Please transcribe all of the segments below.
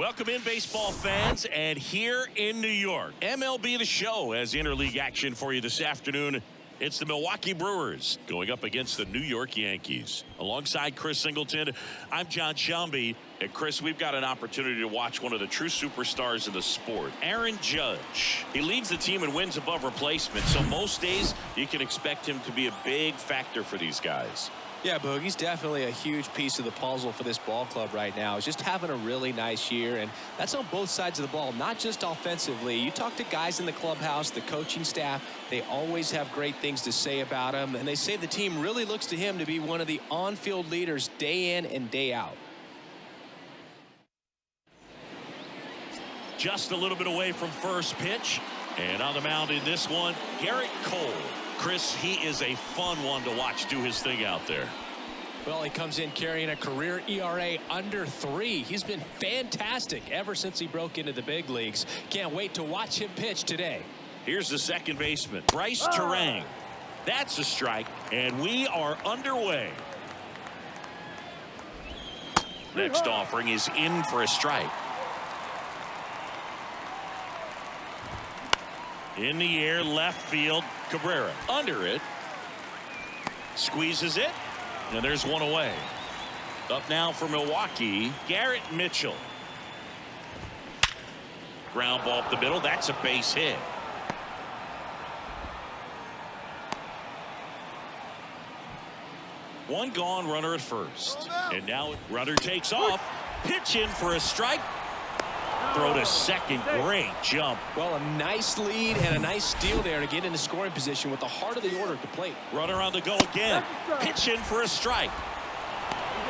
Welcome in, baseball fans, and here in New York, MLB The Show has interleague action for you this afternoon. It's the Milwaukee Brewers going up against the New York Yankees. Alongside Chris Singleton, I'm John Shelby. And Chris, we've got an opportunity to watch one of the true superstars in the sport, Aaron Judge. He leads the team in wins above replacement, so most days you can expect him to be a big factor for these guys. Yeah, Boog, he's definitely a huge piece of the puzzle for this ball club right now. He's just having a really nice year, and that's on both sides of the ball, not just offensively. You talk to guys in the clubhouse, the coaching staff, they always have great things to say about him, and they say the team really looks to him to be one of the on-field leaders day in and day out. Just a little bit away from first pitch, and on the mound in this one, Gerrit Cole. Chris, he is a fun one to watch do his thing out there. Well, he comes in carrying a career ERA under 3. He's been fantastic ever since he broke into the big leagues. Can't wait to watch him pitch today. Here's the second baseman, Bryce Terang. That's a strike, and we are underway. Next offering is in for a strike. In the air, left field, Cabrera under it. Squeezes it, and there's one away. Up now for Milwaukee, Garrett Mitchell. Ground ball up the middle, that's a base hit. One gone, runner at first. And now runner takes off. Pitch in for a strike. Throw to second. Great jump. Well, a nice lead and a nice steal there to get into scoring position with the heart of the order at the plate. Runner on the go again. Pitch in for a strike.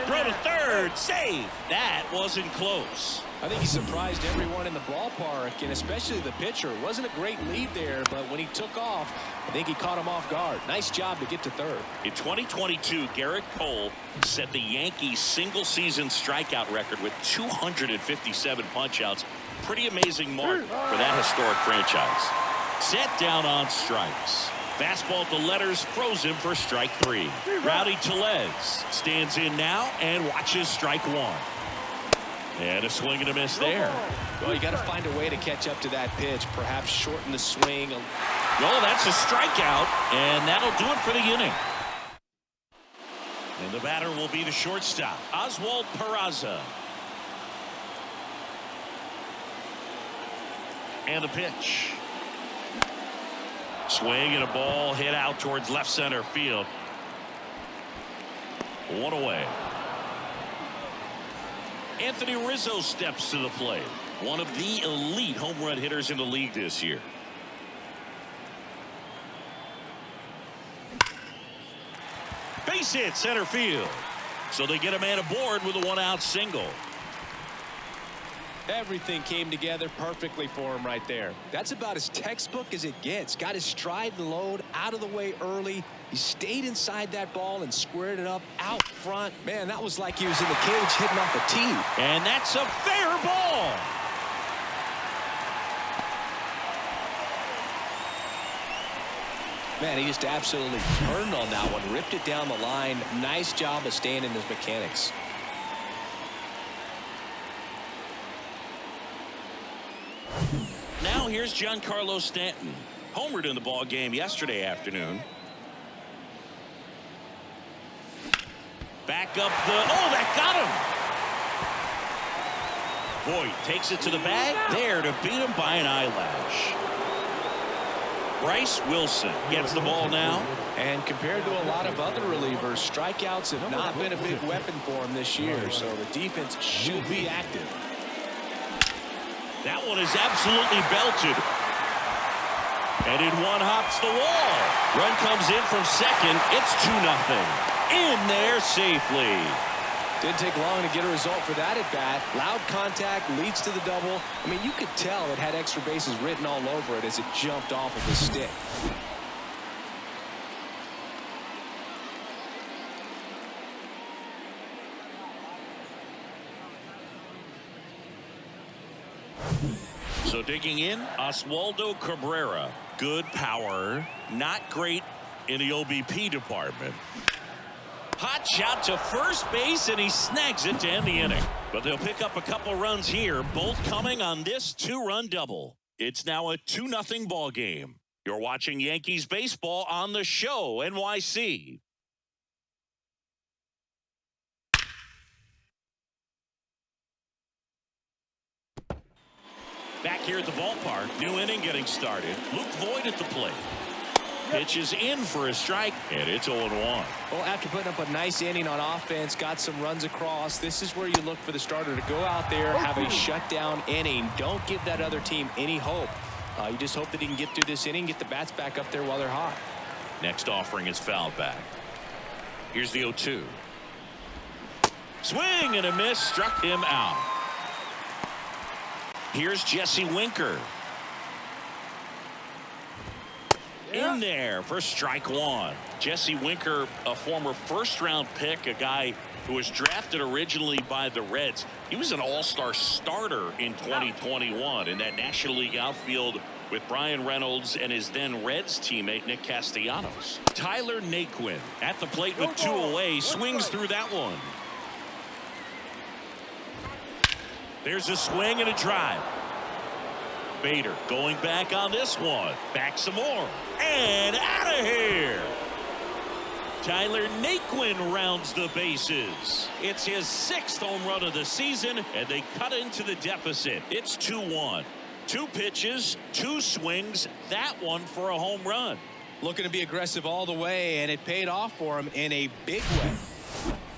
Throw to third. Save. That wasn't close. I think he surprised everyone in the ballpark, and especially the pitcher. It wasn't a great lead there, but when he took off, I think he caught him off guard. Nice job to get to third. In 2022, Gerrit Cole set the Yankees single-season strikeout record with 257 punch-outs. Pretty amazing mark for that historic franchise. Set down on strikes. Fastball at the letters, throws him for strike 3. Rowdy Tellez stands in now and watches strike 1. And a swing and a miss there. Well, you got to find a way to catch up to that pitch, perhaps shorten the swing. Well, that's a strikeout, and that'll do it for the inning. And the batter will be the shortstop, Oswald Peraza. And the pitch. Swing and a ball hit out towards left center field. One away. Anthony Rizzo steps to the plate. One of the elite home run hitters in the league this year. Base hit center field. So they get a man aboard with a one-out single. Everything came together perfectly for him right there. That's about as textbook as it gets. Got his stride and load out of the way early. He stayed inside that ball and squared it up out front. Man, that was like he was in the cage hitting off a tee. And that's a fair ball. Man, he just absolutely turned on that one, ripped it down the line. Nice job of staying in his mechanics. Now here's Giancarlo Stanton. Homered in the ball game yesterday afternoon. Back up the, that got him. Voit takes it to the bag, there to beat him by an eyelash. Bryce Wilson gets the ball now. And compared to a lot of other relievers, strikeouts have not been a big weapon for him this year, so the defense should be active. That one is absolutely belted. And in one hops the wall. Run comes in from second. It's 2-0. In there safely. Didn't take long to get a result for that at bat. Loud contact leads to the double. I mean, you could tell it had extra bases written all over it as it jumped off of his stick. So digging in, Oswaldo Cabrera. Good power, not great in the OBP department. Hot shot to first base, and he snags it to end the inning. But they'll pick up a couple runs here, both coming on this two-run double. It's now a 2-0 ball game. You're watching Yankees baseball on the show, NYC. Back here at the ballpark, new inning getting started. Luke Voigt at the plate. Pitch is in for a strike, and it's 0-1. Well, after putting up a nice inning on offense, got some runs across, this is where you look for the starter to go out there, have a shutdown inning. Don't give that other team any hope. You just hope that he can get through this inning, get the bats back up there while they're hot. Next offering is fouled back. Here's the 0-2. Swing and a miss, struck him out. Here's Jesse Winker. In there for strike one. Jesse Winker, a former first-round pick, a guy who was drafted originally by the Reds. He was an all-star starter in 2021 in that National League outfield with Brian Reynolds and his then Reds teammate Nick Castellanos. Tyler Naquin at the plate with 2 away, swings through that one. There's a swing and a drive. Bader going back on this one. Back some more. And out of here. Tyler Naquin rounds the bases. It's his 6th home run of the season, and they cut into the deficit. It's 2-1. 2 pitches, 2 swings, that one for a home run. Looking to be aggressive all the way, and it paid off for him in a big way.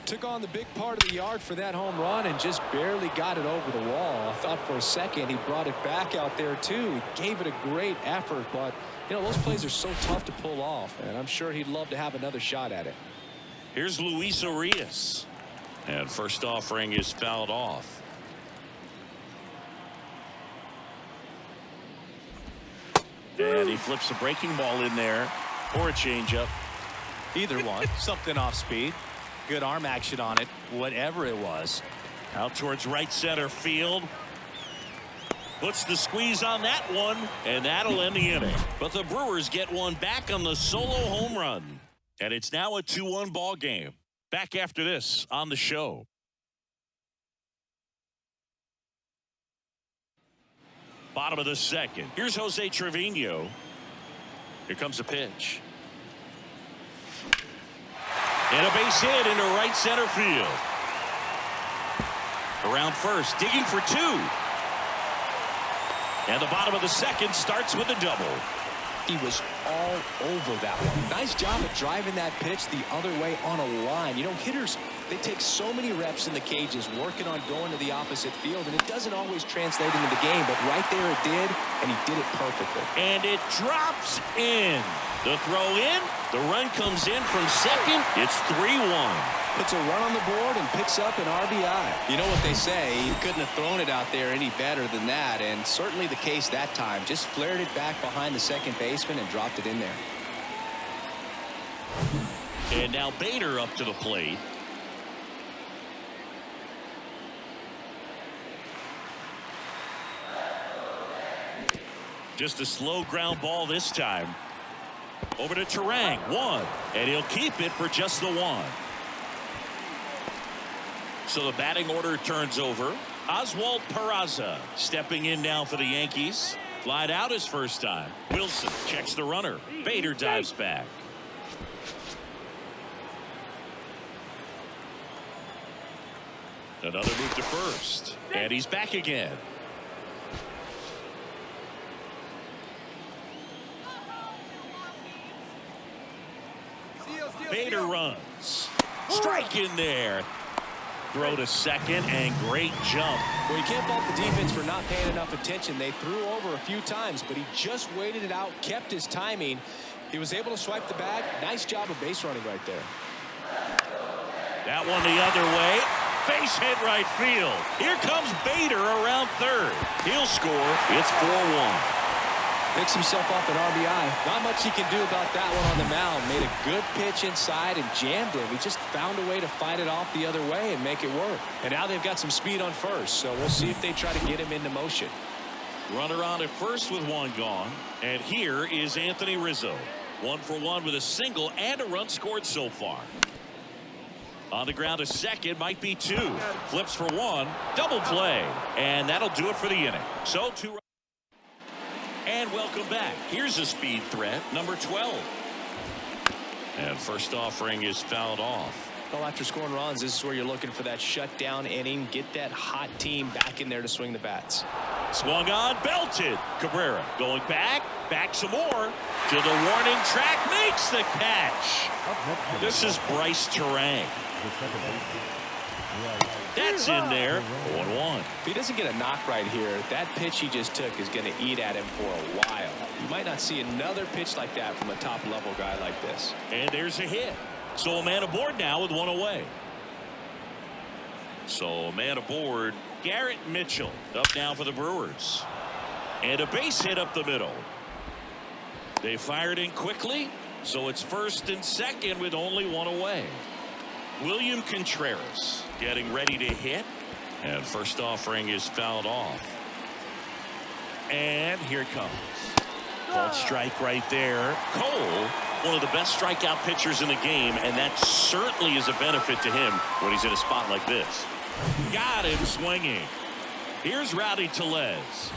Took on the big part of the yard for that home run and just barely got it over the wall. I thought for a second he brought it back out there too. He gave it a great effort, but you know, those plays are so tough to pull off, and I'm sure he'd love to have another shot at it. Here's Luis Arias, and first offering is fouled off. And he flips a breaking ball in there, or a changeup. Either one. Something off speed. Good arm action on it, whatever it was. Out towards right center field. Puts the squeeze on that one, and that'll end the inning. But the Brewers get one back on the solo home run. And it's now a 2-1 ball game. Back after this on the show. Bottom of the second. Here's Jose Trevino. Here comes a pitch. And a base hit into right center field. Around first, digging for 2. And the bottom of the second starts with a double. He was all over that one. Nice job of driving that pitch the other way on a line. You know, hitters, they take so many reps in the cages working on going to the opposite field, and it doesn't always translate into the game, but right there it did, and he did it perfectly. And it drops in. The throw in, the run comes in from second. It's 3-1. Puts a run on the board and picks up an RBI. You know what they say, he couldn't have thrown it out there any better than that, and certainly the case that time. Just flared it back behind the second baseman and dropped it in there. And now Bader up to the plate. Just a slow ground ball this time. Over to Terang, 1, and he'll keep it for just the 1. So the batting order turns over. Oswald Peraza stepping in now for the Yankees. Flied out his first time. Wilson checks the runner. Bader dives back. Another move to first, and he's back again. Bader runs. Strike in there. Throw to second, and great jump. Well, you can't fault the defense for not paying enough attention. They threw over a few times, but he just waited it out, kept his timing. He was able to swipe the bag. Nice job of base running right there. That one the other way. Base hit right field. Here comes Bader around third. He'll score. It's 4-1. Picks himself up an RBI. Not much he can do about that one on the mound. Made a good pitch inside and jammed him. He just found a way to fight it off the other way and make it work. And now they've got some speed on first, so we'll see if they try to get him into motion. Runner on at first with 1 gone. And here is Anthony Rizzo. 1 for 1 with a single and a run scored so far. On the ground, a second, might be two. Flips for one. Double play. And that'll do it for the inning. So two. And welcome back. Here's a speed threat, number 12. And first offering is fouled off. Well, after scoring runs, this is where you're looking for that shutdown inning. Get that hot team back in there to swing the bats. Swung on, belted. Cabrera going back some more. To the warning track, makes the catch. This is Bryce Terang. That's in there. 1-1. If he doesn't get a knock right here, that pitch he just took is going to eat at him for a while. You might not see another pitch like that from a top-level guy like this. And there's a hit. So a man aboard now with one away. So a man aboard. Garrett Mitchell up now for the Brewers. And a base hit up the middle. They fired in quickly. So it's first and second with only one away. William Contreras getting ready to hit. And first offering is fouled off. And here it comes. Called strike right there. Cole, one of the best strikeout pitchers in the game, and that certainly is a benefit to him when he's in a spot like this. Got him swinging. Here's Rowdy Tellez.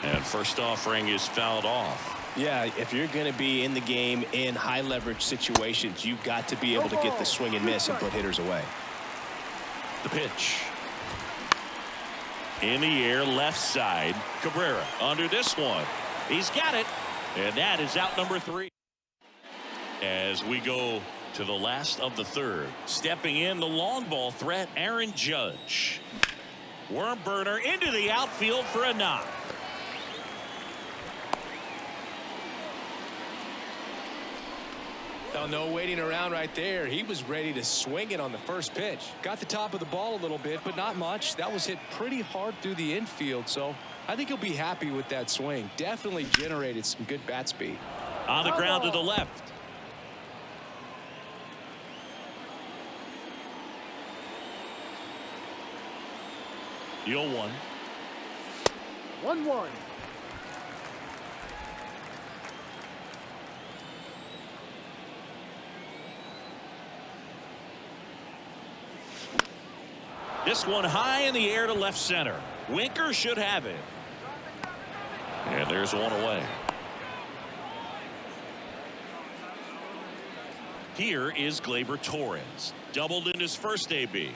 And first offering is fouled off. Yeah, if you're going to be in the game in high leverage situations, you've got to be able to get the swing and miss and put hitters away. The pitch. In the air, left side. Cabrera under this one. He's got it. And that is out number 3. As we go to the last of the third. Stepping in, the long ball threat, Aaron Judge. Worm burner into the outfield for a knock. Now, no waiting around right there. He was ready to swing it on the first pitch. Got the top of the ball a little bit, but not much. That was hit pretty hard through the infield, so I think he'll be happy with that swing. Definitely generated some good bat speed. On the ground to the left. The 0-1. 1-1. This one high in the air to left center. Winker should have it. And there's one away. Here is Gleyber Torres. Doubled in his first AB.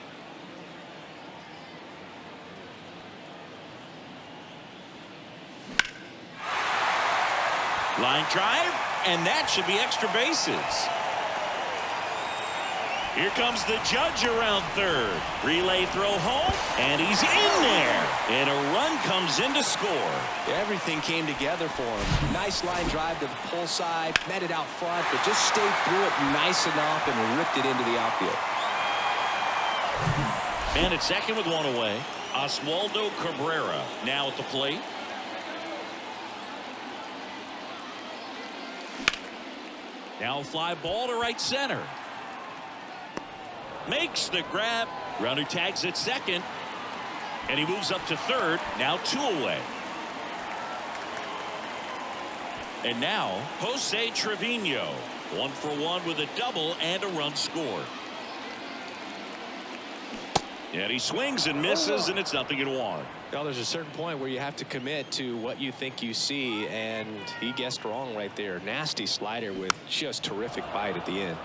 Line drive, and that should be extra bases. Here comes the Judge around third. Relay throw home, and he's in there. And a run comes in to score. Everything came together for him. Nice line drive to the pull side, met it out front, but just stayed through it nice enough and ripped it into the outfield. And at second with one away, Oswaldo Cabrera now at the plate. Now a fly ball to right center. Makes the grab. Runner tags at second. And he moves up to third. Now 2 away. And now Jose Trevino. 1 for 1 with a double and a run scored. And he swings and misses, and it's 0-1. Well, there's a certain point where you have to commit to what you think you see, and he guessed wrong right there. Nasty slider with just terrific bite at the end.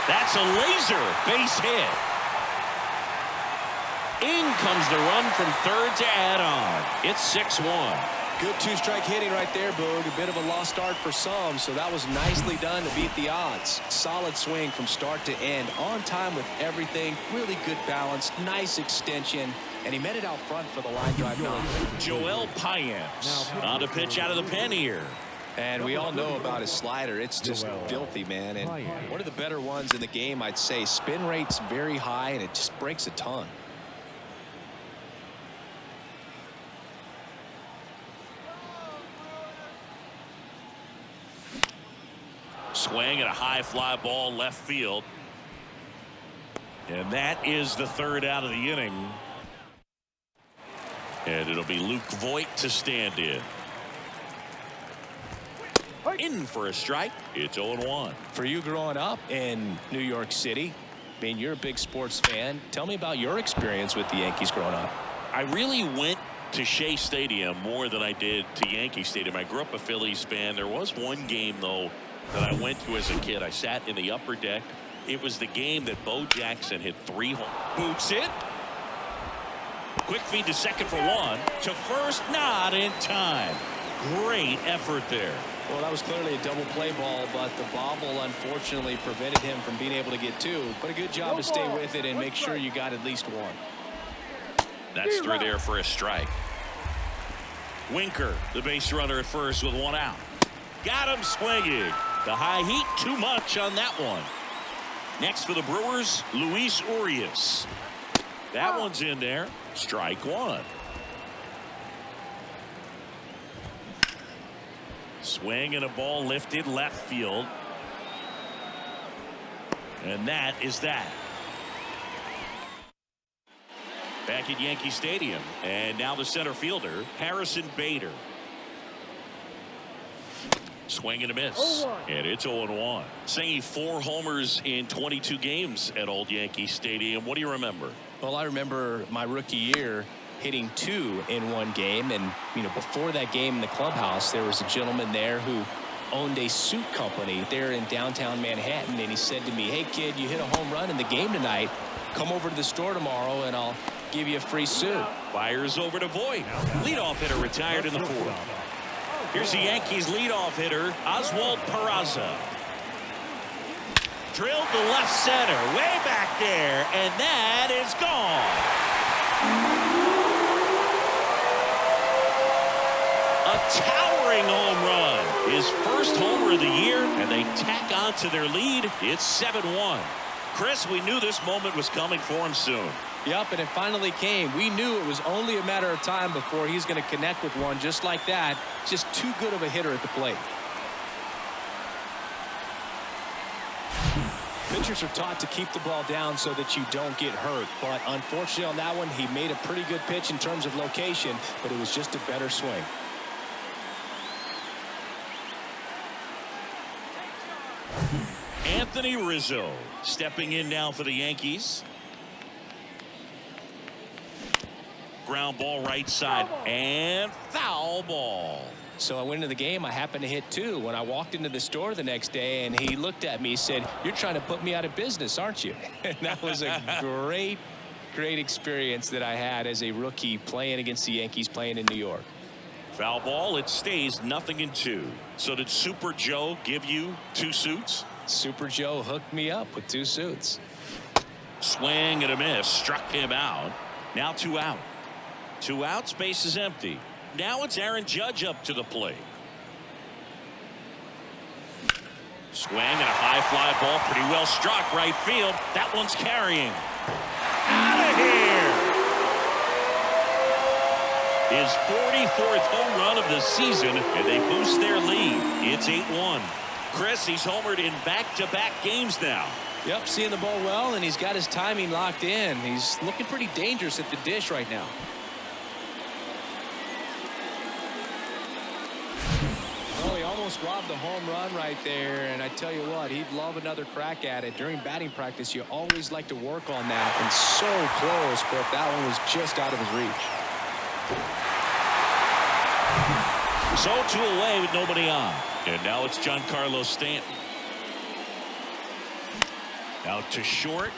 That's a laser base hit. In comes the run from third to add on. It's 6-1. Good two-strike hitting right there, Boog. A bit of a lost start for some, so that was nicely done to beat the odds. Solid swing from start to end. On time with everything. Really good balance. Nice extension. And he met it out front for the line drive knock. Joel Payamps on to pitch out of the pen here. And we all know about his slider. It's just filthy, man. And one of the better ones in the game, I'd say. Spin rate's very high, and it just breaks a ton. Swing and a high fly ball left field. And that is the third out of the inning. And it'll be Luke Voigt to stand in. In for a strike. It's 0-1. For you growing up in New York City, I mean, you're a big sports fan. Tell me about your experience with the Yankees growing up. I really went to Shea Stadium more than I did to Yankee Stadium. I grew up a Phillies fan. There was one game, though, that I went to as a kid. I sat in the upper deck. It was the game that Bo Jackson hit 3 home. Boots it. Quick feed to second for 1. To first, not in time. Great effort there. Well, that was clearly a double play ball, but the bobble unfortunately prevented him from being able to get 2. But a good job to stay with it and make sure you got at least 1. That's through there for a strike. Winker, the base runner at first with 1 out. Got him swinging. The high heat, too much on that one. Next for the Brewers, Luis Urias. That one's in there. Strike 1. Swing and a ball lifted left field. And that is that. Back at Yankee Stadium. And now the center fielder, Harrison Bader. Swing and a miss. And it's 0-1. Saying 4 homers in 22 games at Old Yankee Stadium. What do you remember? Well, I remember my rookie year hitting 2 in 1 game. And, you know, before that game in the clubhouse, there was a gentleman there who owned a suit company there in downtown Manhattan. And he said to me, "Hey, kid, you hit a home run in the game tonight. Come over to the store tomorrow and I'll give you a free suit." Fires over to Voigt. Leadoff hitter retired in the 4th. Here's the Yankees leadoff hitter, Oswald Peraza. Drilled to left center, way back there, and that is gone. A towering home run. His first homer of the year, and they tack on to their lead. It's 7-1. Chris, we knew this moment was coming for him soon. Yep, and it finally came. We knew it was only a matter of time before he's going to connect with one just like that. Just too good of a hitter at the plate. Pitchers are taught to keep the ball down so that you don't get hurt. But unfortunately on that one, he made a pretty good pitch in terms of location, but it was just a better swing. Anthony Rizzo stepping in now for the Yankees. Ground ball right side and foul ball. So I went into the game. I happened to hit 2 when I walked into the store the next day, and he looked at me and said, "You're trying to put me out of business, aren't you?" And that was a great experience that I had as a rookie playing against the Yankees, playing in New York. Foul ball. It stays 0-2. So did Super Joe give you 2 suits? Super Joe hooked me up with 2 suits. Swing and a miss. Struck him out. Now 2 out. 2 outs. Base is empty. Now it's Aaron Judge up to the plate. Swing and a high fly ball. Pretty well struck right field. That one's carrying. Out of here. His 44th home run of the season, and they boost their lead. It's 8-1. Chris, he's homered in back-to-back games now. Yep, seeing the ball well, and he's got his timing locked in. He's looking pretty dangerous at the dish right now. Well, he almost robbed the home run right there, and I tell you what, he'd love another crack at it. During batting practice, you always like to work on that, and so close, but that one was just out of his reach. So 2 away with nobody on. And now it's Giancarlo Stanton. Out to short.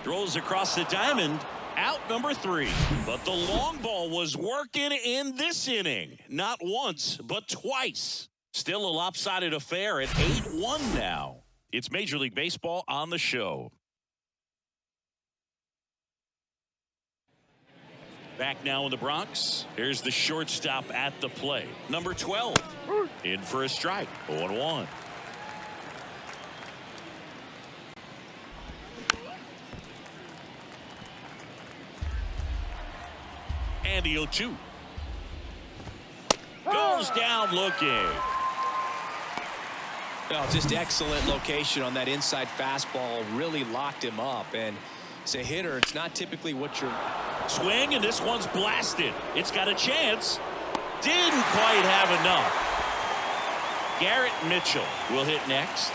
Throws across the diamond. Out number 3. But the long ball was working in this inning. Not once, but twice. Still a lopsided affair at 8-1 now. It's Major League Baseball on the show. Back now in the Bronx. Here's the shortstop at the plate. Number 12. In for a strike. 0-1. And the 0-2. Goes down looking. Well, just excellent location on that inside fastball. Really locked him up. And as a hitter, it's not typically what you're Swing, and this one's blasted. It's got a chance. Didn't quite have enough. Garrett Mitchell will hit next.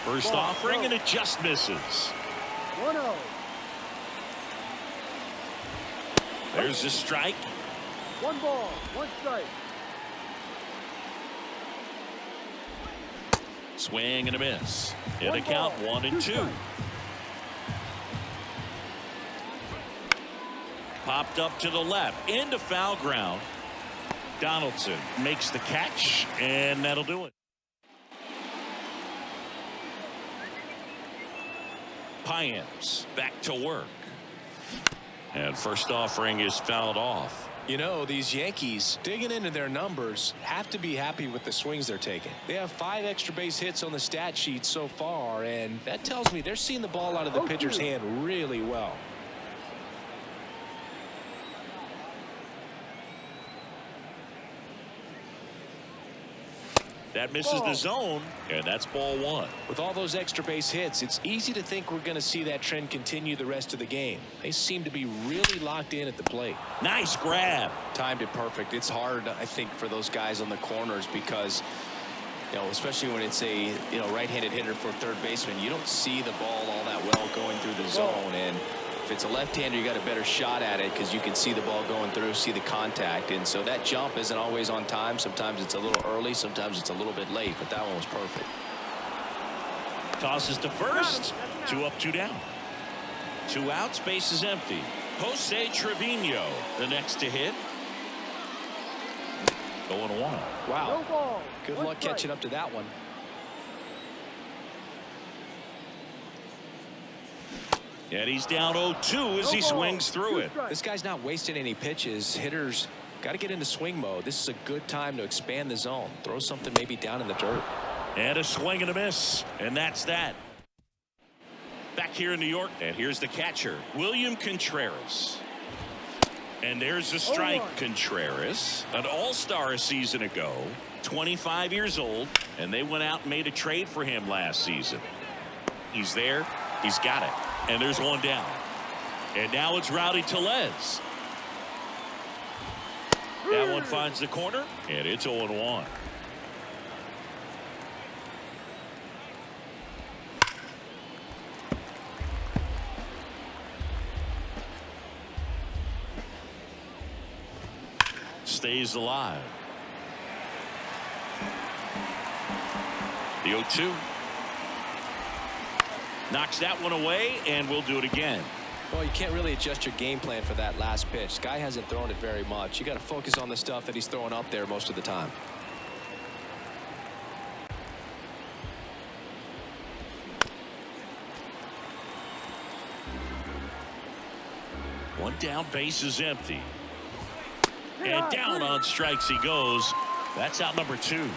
First offering, and it just misses. 1-0. There's a strike. 1 ball, 1 strike. Swing and a miss. And a 1 count, ball, 1-2. strikes. Popped up to the left into foul ground. Donaldson makes the catch, and that'll do it. Payams back to work. And first offering is fouled off. You know, these Yankees digging into their numbers have to be happy with the swings they're taking. They have 5 extra base hits on the stat sheet so far, and that tells me they're seeing the ball out of the pitcher's hand really well. That misses the zone, and that's ball 1. With all those extra base hits, it's easy to think we're going to see that trend continue the rest of the game. They seem to be really locked in at the plate. Nice grab. Timed it perfect. It's hard, I think, for those guys on the corners because, you know, especially when it's a, you know, right-handed hitter for third baseman, you don't see the ball all that well going through the zone. And if it's a left-hander, you got a better shot at it because you can see the ball going through, see the contact. And so that jump isn't always on time. Sometimes it's a little early, sometimes it's a little bit late, but that one was perfect. Tosses to first. 2 up, 2 down. 2 outs, base is empty. Jose Trevino, the next to hit. 0-1. Wow. No ball. Good 1 luck strike. catching up to that one. And he's down 0-2 as he swings through it. This guy's not wasting any pitches. Hitters got to get into swing mode. This is a good time to expand the zone. Throw something maybe down in the dirt. And a swing and a miss. And that's that. Back here in New York, and here's the catcher, William Contreras. And there's a strike. Contreras, an all-star a season ago, 25 years old, and they went out and made a trade for him last season. He's there. He's got it. And there's 1 down. And now it's Rowdy Tellez. That one finds the corner, and it's 0-1. Stays alive. The 0-2. Knocks that one away, and we'll do it again. Well, you can't really adjust your game plan for that last pitch. This guy hasn't thrown it very much. You got to focus on the stuff that he's throwing up there most of the time. One down, base is empty. And down on strikes he goes. That's out number 2.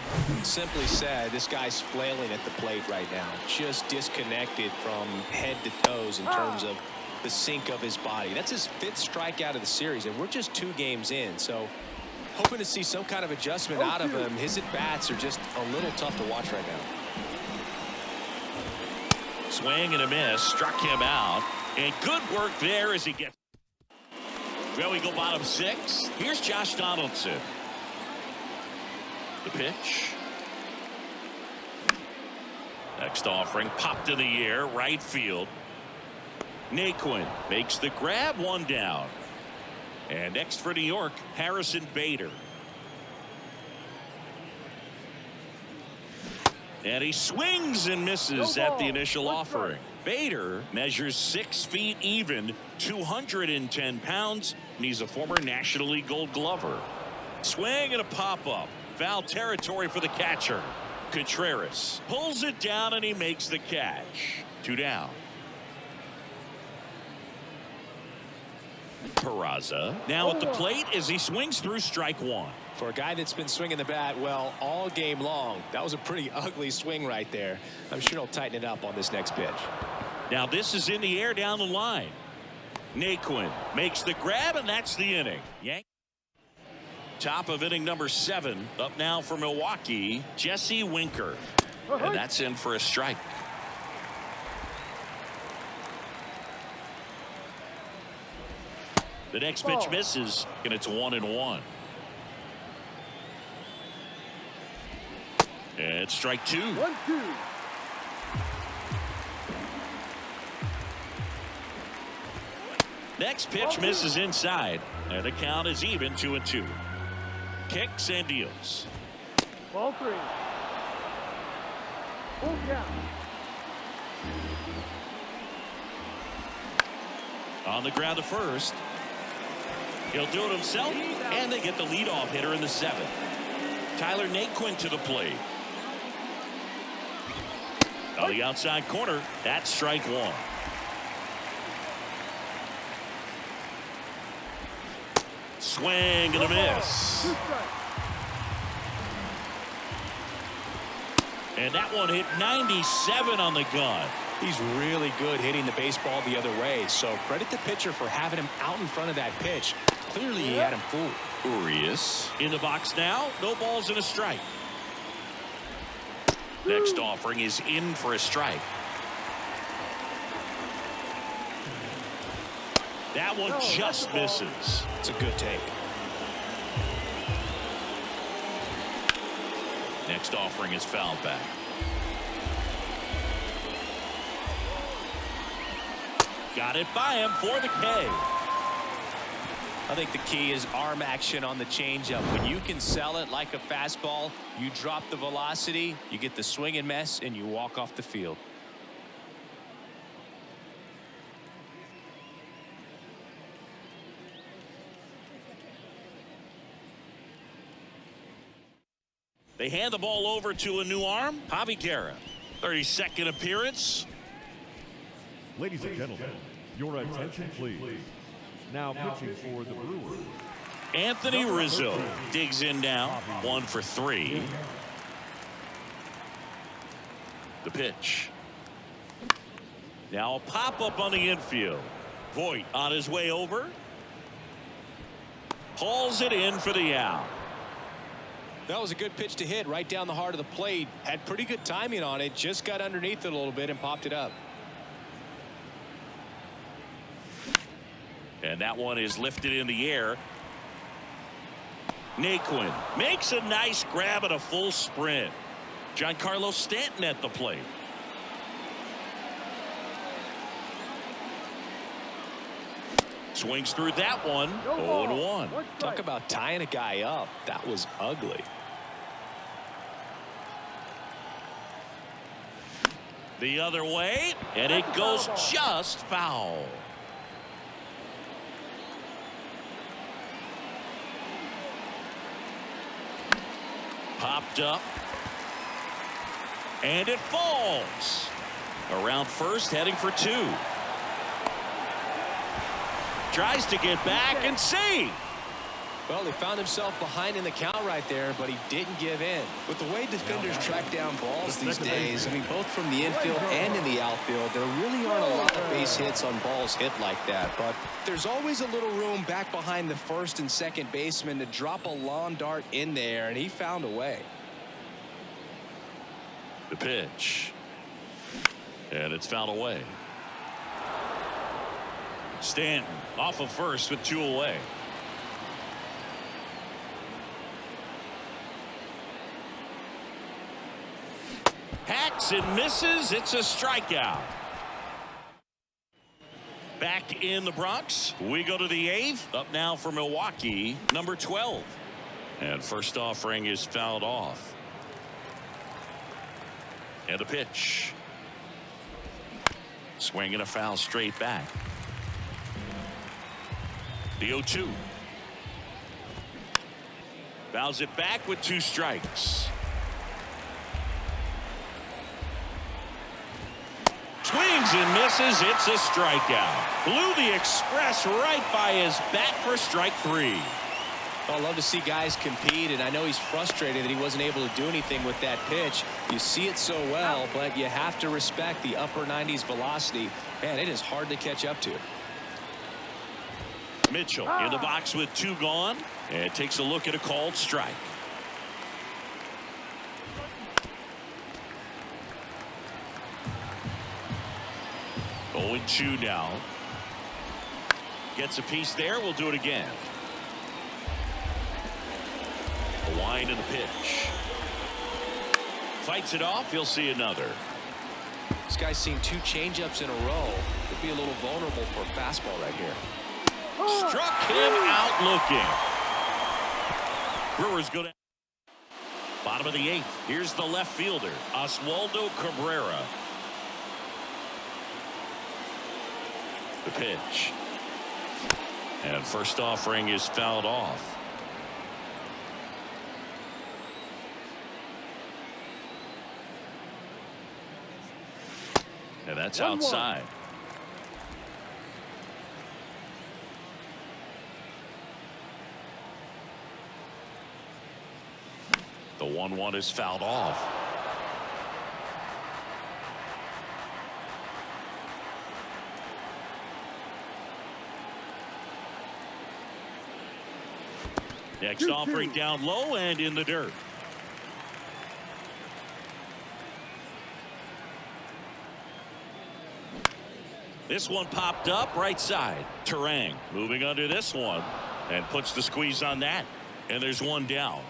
Simply said, this guy's flailing at the plate right now. Just disconnected from head to toes in terms of the sync of his body. That's his 5th strikeout of the series, and we're just 2 games in. So hoping to see some kind of adjustment out of him. His at-bats are just a little tough to watch right now. Swing and a miss. Struck him out. And good work there as he gets. Well, we go bottom 6. Here's Josh Donaldson. The pitch. Next offering popped in the air, right field. Naquin makes the grab, 1 down. And next for New York, Harrison Bader. And he swings and misses at the initial offering. Bader measures 6 feet even, 210 pounds, and he's a former National League Gold Glover. Swing and a pop-up. Foul territory for the catcher. Contreras pulls it down, and he makes the catch. 2 down. Peraza now at the plate as he swings through strike 1. For a guy that's been swinging the bat well all game long, that was a pretty ugly swing right there. I'm sure he'll tighten it up on this next pitch. Now this is in the air down the line. Naquin makes the grab, and that's the inning. Top of inning number 7. Up now for Milwaukee, Jesse Winker. And that's in for a strike. The next pitch misses, and it's 1-1. And strike two. 1-2. Next pitch misses inside, and the count is even 2-2. Kicks and deals. Ball 3. Full count. On the ground to first. He'll do it himself, and they get the leadoff hitter in the 7th. Tyler Naquin to the plate. On the outside corner, that's strike one. Swing and a miss. 2 strikes. And that one hit 97 on the gun. He's really good hitting the baseball the other way, so credit the pitcher for having him out in front of that pitch. Clearly he had him fooled. Urias in the box now. No balls and a strike. Next offering is in for a strike. That one just misses. It's a good take. Next offering is fouled back. Got it by him for the K. I think the key is arm action on the changeup. When you can sell it like a fastball, you drop the velocity, you get the swing and miss, and you walk off the field. They hand the ball over to a new arm, Javi Guerra. 32nd appearance. Ladies and gentlemen, your attention please. Now pitching for the Brewers, Anthony Rizzo digs in now. 1 for 3. The pitch. Now a pop-up on the infield. Voit on his way over. Hauls it in for the out. That was a good pitch to hit right down the heart of the plate. Had pretty good timing on it. Just got underneath it a little bit and popped it up. And that one is lifted in the air. Naquin makes a nice grab at a full sprint. Giancarlo Stanton at the plate. Swings through that one. 0-1. Talk about tying a guy up. That was ugly. The other way, and it goes just foul. Popped up. And it falls. Around first, heading for 2. Tries to get back and save. Well, he found himself behind in the count right there, but he didn't give in. With the way defenders track down balls these days, I mean, both from the infield and in the outfield, there really aren't a lot of base hits on balls hit like that. But there's always a little room back behind the first and second baseman to drop a lawn dart in there, and he found a way. The pitch. And it's fouled away. Stanton off of first with 2 away. Hacks and misses. It's a strikeout. Back in the Bronx, we go to the 8th. Up now for Milwaukee, number 12. And first offering is fouled off. And the pitch. Swing and a foul straight back. The 0-2. Fouls it back with 2 strikes. Swings and misses. It's a strikeout. Blew the express right by his bat for strike 3. I love to see guys compete, and I know he's frustrated that he wasn't able to do anything with that pitch. You see it so well, but you have to respect the upper 90s velocity. Man, it is hard to catch up to. Mitchell in the box with 2 gone, and takes a look at a called strike. Oh, 2 now. Gets a piece there. We'll do it again. The wind and the pitch. Fights it off. He'll see another. This guy's seen 2 changeups in a row. Could be a little vulnerable for a fastball right here. Struck him out looking. Brewers go down. Bottom of the 8th. Here's the left fielder, Oswald Peraza. The pitch. And first offering is fouled off. And that's outside. The 1-1 is fouled off. Next offering down low and in the dirt. This one popped up right side. Terang moving under this one and puts the squeeze on that. And there's one down.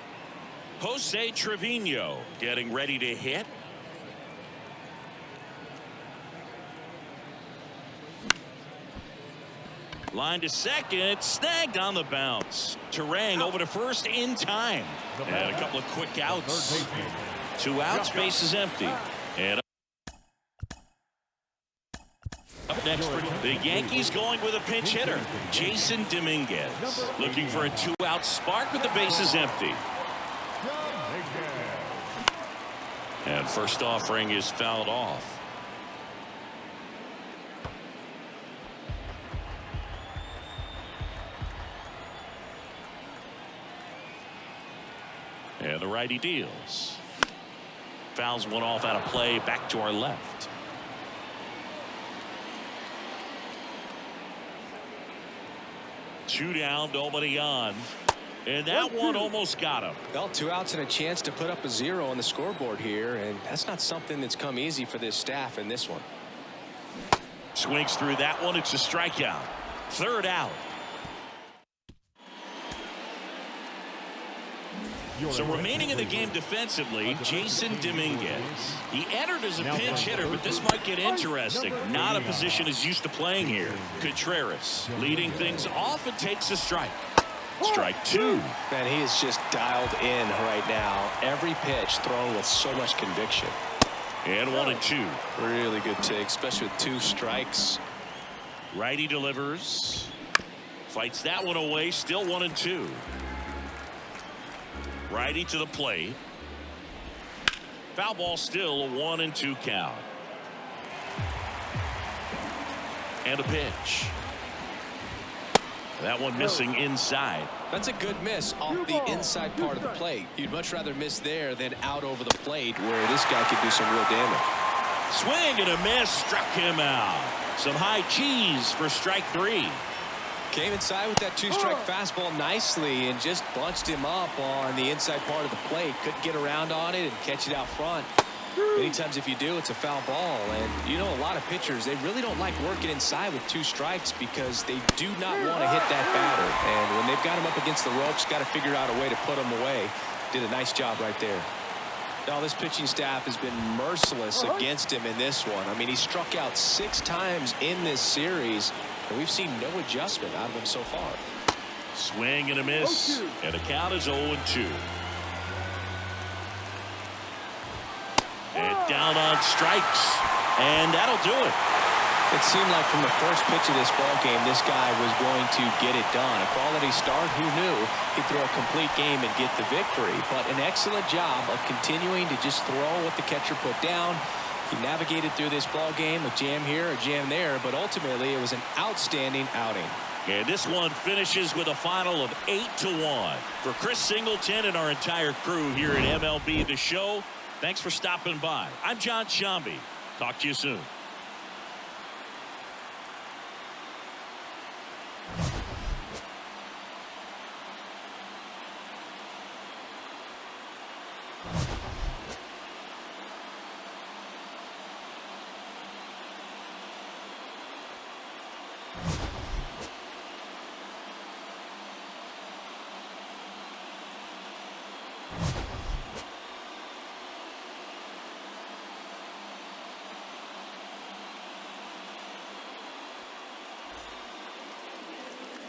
Jose Trevino getting ready to hit. Line to second, snagged on the bounce. Terang over to first in time. And a couple of quick outs. 2 outs, base is empty. And up next, the Yankees going with a pinch hitter, Jason Dominguez. Looking for a 2-out spark with the bases empty. And first offering is fouled off. And the righty deals. Fouls one off out of play, back to our left. Two down, nobody on. And that one almost got him. Well, 2 outs and a chance to put up a 0 on the scoreboard here, and that's not something that's come easy for this staff in this one. Swings through that one. It's a strikeout. 3rd out. So remaining in the game defensively, Jason Dominguez. He entered as a pinch hitter, but this might get interesting. Not a position he's used to playing here. Contreras leading things off and takes a strike. Strike 2. Man, he is just dialed in right now. Every pitch thrown with so much conviction. And 1-2. Really good take, especially with 2 strikes. Righty delivers. Fights that one away. Still 1-2. Righty to the plate. Foul ball, still a 1-2 count. And a pitch. That one missing inside. That's a good miss off the inside part of the plate. You'd much rather miss there than out over the plate where this guy could do some real damage. Swing and a miss, struck him out. Some high cheese for strike 3. Came inside with that 2-strike fastball nicely and just bunched him up on the inside part of the plate. Couldn't get around on it and catch it out front. Many times if you do, it's a foul ball. And you know, a lot of pitchers, they really don't like working inside with 2 strikes because they do not want to hit that batter. And when they've got him up against the ropes, got to figure out a way to put him away. Did a nice job right there. Now, this pitching staff has been merciless against him in this one. I mean, he struck out 6 times in this series, and we've seen no adjustment out of him so far. Swing and a miss, and the count is 0-2. And down on strikes, and that'll do it. It seemed like from the first pitch of this ball game, this guy was going to get it done. A quality start, who knew he'd throw a complete game and get the victory. But an excellent job of continuing to just throw what the catcher put down. He navigated through this ball game, a jam here, a jam there, but ultimately it was an outstanding outing. And this one finishes with a final of 8-1. For Chris Singleton and our entire crew here at MLB The Show, thanks for stopping by. I'm John Shambi. Talk to you soon.